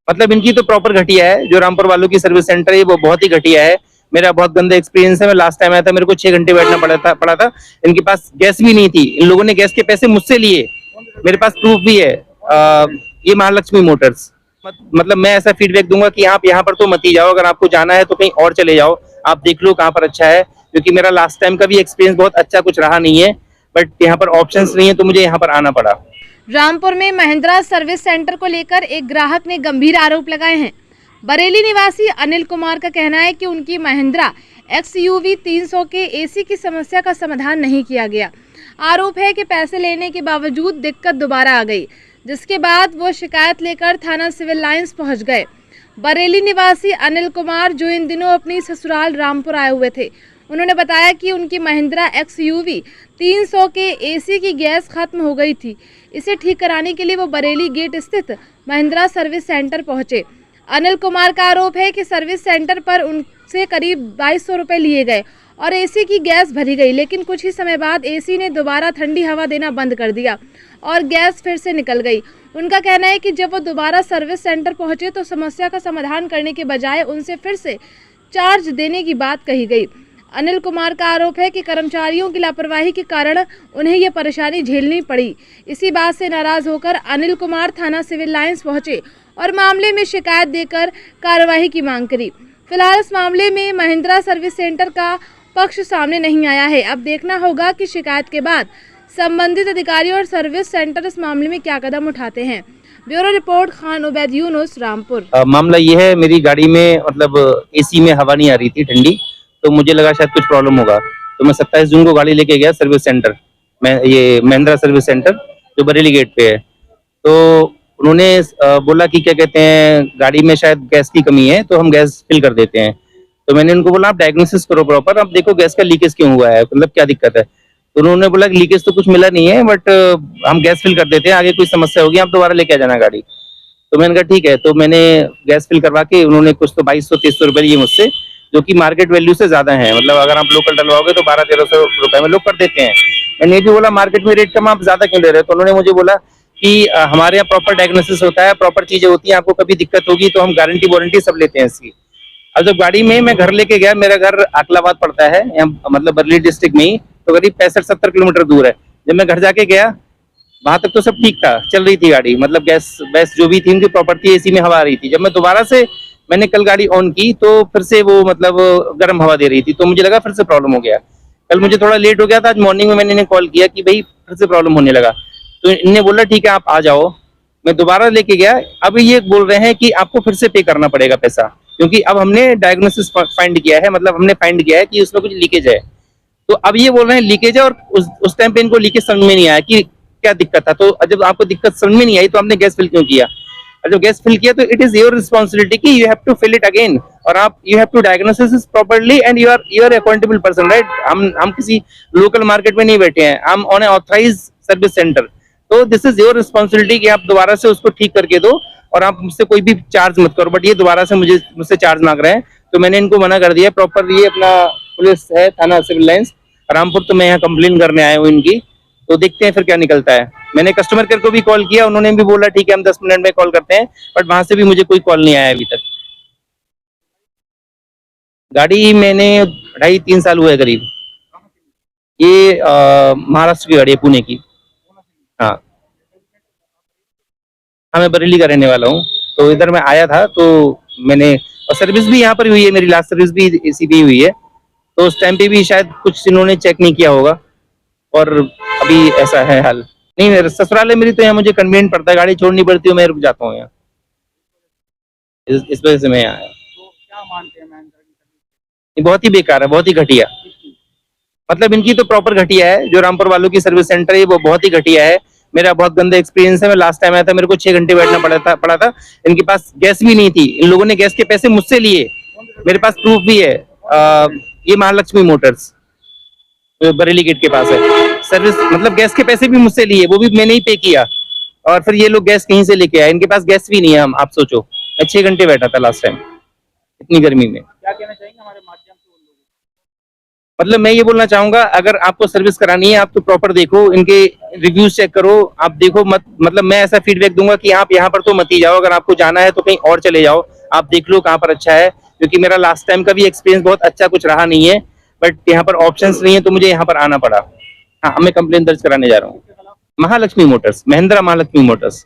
मतलब इनकी तो प्रॉपर घटिया है। जो रामपुर वालों की सर्विस सेंटर है वो बहुत ही घटिया है। मेरा बहुत गंदा एक्सपीरियंस है। मैं लास्ट टाइम आया था, मेरे को 6 घंटे बैठना पड़ा था। इनके पास गैस भी नहीं थी। इन लोगों ने गैस के पैसे मुझसे लिए। मेरे पास प्रूफ भी है। ये महालक्ष्मी मोटर्स। मतलब मैं ऐसा फीडबैक दूंगा कि आप यहाँ पर तो मत ही जाओ। अगर आपको जाना है तो कहीं और चले जाओ। आप देख लो कहाँ पर अच्छा है, क्योंकि मेरा लास्ट टाइम का भी एक्सपीरियंस बहुत अच्छा कुछ रहा नहीं है। बट यहाँ पर ऑप्शंस नहीं है तो मुझे यहाँ पर आना पड़ा। रामपुर में महिंद्रा सर्विस सेंटर को लेकर एक ग्राहक ने गंभीर आरोप लगाए हैं। बरेली निवासी अनिल कुमार का कहना है कि उनकी महिंद्रा XUV 300 के एसी की समस्या का समाधान नहीं किया गया। आरोप है कि पैसे लेने के बावजूद दिक्कत दोबारा आ गई, जिसके बाद वो शिकायत लेकर थाना सिविल लाइंस पहुंच गए। बरेली निवासी अनिल कुमार, जो इन दिनों अपनी ससुराल रामपुर आए हुए थे, उन्होंने बताया कि उनकी महिंद्रा XUV 300 के एसी की गैस खत्म हो गई थी। इसे ठीक कराने के लिए वो बरेली गेट स्थित महिंद्रा सर्विस सेंटर पहुंचे। अनिल कुमार का आरोप है कि सर्विस सेंटर पर उनसे करीब 2200 रुपये लिए गए और एसी की गैस भरी गई, लेकिन कुछ ही समय बाद एसी ने दोबारा ठंडी हवा देना बंद कर दिया और गैस फिर से निकल गई। उनका कहना है कि जब वो दोबारा सर्विस सेंटर पहुंचे तो समस्या का समाधान करने के बजाय उनसे फिर से चार्ज देने की बात कही गई। अनिल कुमार का आरोप है कि कर्मचारियों की लापरवाही के कारण उन्हें ये परेशानी झेलनी पड़ी। इसी बात से नाराज होकर अनिल कुमार थाना सिविल लाइंस पहुंचे और मामले में शिकायत देकर कार्रवाई की मांग करी। फिलहाल इस मामले में महिंद्रा सर्विस सेंटर का पक्ष सामने नहीं आया है। अब देखना होगा कि शिकायत के बाद संबंधित अधिकारी और सर्विस सेंटर इस मामले में क्या कदम उठाते हैं। Bureau report, Khan Ubaid Yunus, Rampur. मामला ये है, मेरी गाड़ी में मतलब एसी में हवा नहीं आ रही थी ठंडी, तो मुझे लगा शायद कुछ प्रॉब्लम होगा। तो मैं 27 जून को गाड़ी लेके गया सर्विस सेंटर में, ये महिंद्रा सर्विस सेंटर जो बरेली गेट पे है। तो उन्होंने बोला कि क्या कहते हैं, गाड़ी में शायद गैस की कमी है तो हम गैस फिल कर देते हैं। तो मैंने उनको बोला आप डायग्नोसिस करो प्रॉपर, आप देखो गैस का लीकेज क्यों हुआ है, मतलब क्या दिक्कत है। तो उन्होंने बोला कि लीकेज तो कुछ मिला नहीं है, बट हम गैस फिल कर देते हैं, आगे कोई समस्या होगी आप दोबारा लेके आ जाना गाड़ी। तो मैंने कहा ठीक है। तो मैंने गैस फिल करवा के, उन्होंने कुछ तो 2200-2300 रुपये लिए मुझसे, जो कि मार्केट वैल्यू से ज्यादा है। मतलब अगर आप लोकल डलवाओगे तो 1200-1300 रुपए में लोग कर देते हैं। मैंने ये भी बोला मार्केट में रेट कम, आप ज्यादा क्यों ले रहे हो। तो उन्होंने मुझे बोला कि हमारे यहाँ प्रॉपर डायग्नोसिस होता है, प्रॉपर चीजें होती हैं, आपको कभी दिक्कत होगी तो हम गारंटी वारंटी सब लेते हैं इसकी। अब जब गाड़ी में मैं घर लेके गया, मेरा घर आकलाबाद पड़ता है, मतलब बरेली डिस्ट्रिक्ट में ही, तो करीब 65-70 किलोमीटर दूर है। जब मैं घर जाके गया, वहां तक तो सब ठीक था, चल रही थी गाड़ी, मतलब गैस वैस जो भी थी उनकी प्रॉपर थी, एसी में हवा आ रही थी। जब मैं दोबारा से मैंने कल गाड़ी ऑन की तो फिर से वो मतलब गर्म हवा दे रही थी, तो मुझे लगा फिर से प्रॉब्लम हो गया। कल मुझे थोड़ा लेट हो गया था, आज मॉर्निंग में मैंने इन्हें कॉल किया कि भाई फिर से प्रॉब्लम होने लगा। तो इन्हें बोला ठीक है आप आ जाओ। मैं दोबारा लेके गया, अब ये बोल रहे हैं कि आपको फिर से पे करना पड़ेगा पैसा, क्योंकि अब हमने डायग्नोसिस फाइंड किया है, मतलब हमने फाइंड किया है कि उसमें कुछ लीकेज है। तो अब ये बोल रहे हैं लीकेज है, और उस टाइम पे इनको लीकेज समझ में नहीं आया कि क्या दिक्कत था। तो जब आपको दिक्कत समझ में नहीं आई तो आपने गैस फिल क्यों किया। और जब गैस फिल किया तो इट इज योर रिस्पॉन्सिबिलिटी कि you have to fill it again, और आप you have to diagnosis properly and you are accountable person, right. हम किसी लोकल मार्केट में नहीं बैठे हैं, हम on a authorize service center. तो दिस इज योर रिस्पॉन्सिबिलिटी कि आप दोबारा से उसको ठीक करके दो, और आप मुझसे कोई भी चार्ज मत करो। बट ये दोबारा से मुझसे चार्ज मांग रहे हैं, तो मैंने इनको मना कर दिया प्रॉपर। ये अपना पुलिस है, थाना सिविल लाइंस रामपुर, तो मैं यहाँ कंप्लेन करने आया हूँ इनकी। तो देखते हैं फिर क्या निकलता है। मैंने कस्टमर केयर को भी कॉल किया, उन्होंने भी बोला ठीक है हम 10 मिनट में कॉल करते हैं, बट वहां से भी मुझे कोई कॉल नहीं आया अभी तक। गाड़ी मैंने 2.5-3 साल हुए करीब। ये महाराष्ट्र की गाड़ी है, पुणे की। हाँ हाँ, मैं बरेली का रहने वाला हूँ। तो इधर मैं आया था, तो मैंने, और सर्विस भी यहाँ पर हुई है, मेरी लास्ट सर्विस भी इसी भी हुई है। तो उस टाइम पे भी शायद कुछ इन्होंने चेक नहीं किया होगा, और अभी ऐसा है हाल। नहीं, मेरे ससुराल है मेरी, तो यहाँ मुझे कन्वीनियंट पड़ता है, गाड़ी छोड़नी पड़ती है, मैं रुक जाता हूँ यहाँ। इस वजह से मैं यहाँ आया। तो क्या मानते हैं महिंद्रा की सर्विस? ये बहुत ही बेकार है, बहुत ही घटिया। मतलब इनकी तो प्रॉपर घटिया है। जो रामपुर वालों की सर्विस सेंटर है वो बहुत ही घटिया है। मेरा बहुत गंदा एक्सपीरियंस है। मैं लास्ट टाइम आया था, मेरे को 6 घंटे बैठना पड़ा था। इनके पास गैस भी नहीं थी। इन लोगों ने गैस के पैसे मुझसे लिए। मेरे पास प्रूफ भी है। ये महालक्ष्मी मोटर्स बरेली गेट के पास है सर्विस, मतलब गैस के पैसे भी मुझसे लिए, वो भी मैंने ही पे किया। और फिर ये लोग गैस कहीं से लेके आए, इनके पास गैस भी नहीं है। हम आप सोचो, मैं 6 घंटे बैठा था लास्ट टाइम इतनी गर्मी में। क्या कहना चाहेंगे हमारे माध्यम से उन लोगों को? मतलब मैं ये बोलना चाहूंगा, अगर आपको सर्विस करानी है आप तो प्रॉपर देखो, इनके रिव्यूज चेक करो, आप देखो मत, मतलब मैं ऐसा फीडबैक दूंगा कि आप यहाँ पर तो मत ही जाओ, अगर आपको जाना है तो कहीं और चले जाओ, आप देख लो कहाँ पर अच्छा है, क्योंकि मेरा लास्ट टाइम का भी एक्सपीरियंस बहुत अच्छा कुछ रहा नहीं है, बट यहाँ पर ऑप्शंस नहीं है तो मुझे यहाँ पर आना पड़ा। हाँ, मैं कंप्लेन दर्ज कराने जा रहा हूँ। Mahalakshmi Motors, Mahindra Mahalakshmi Motors.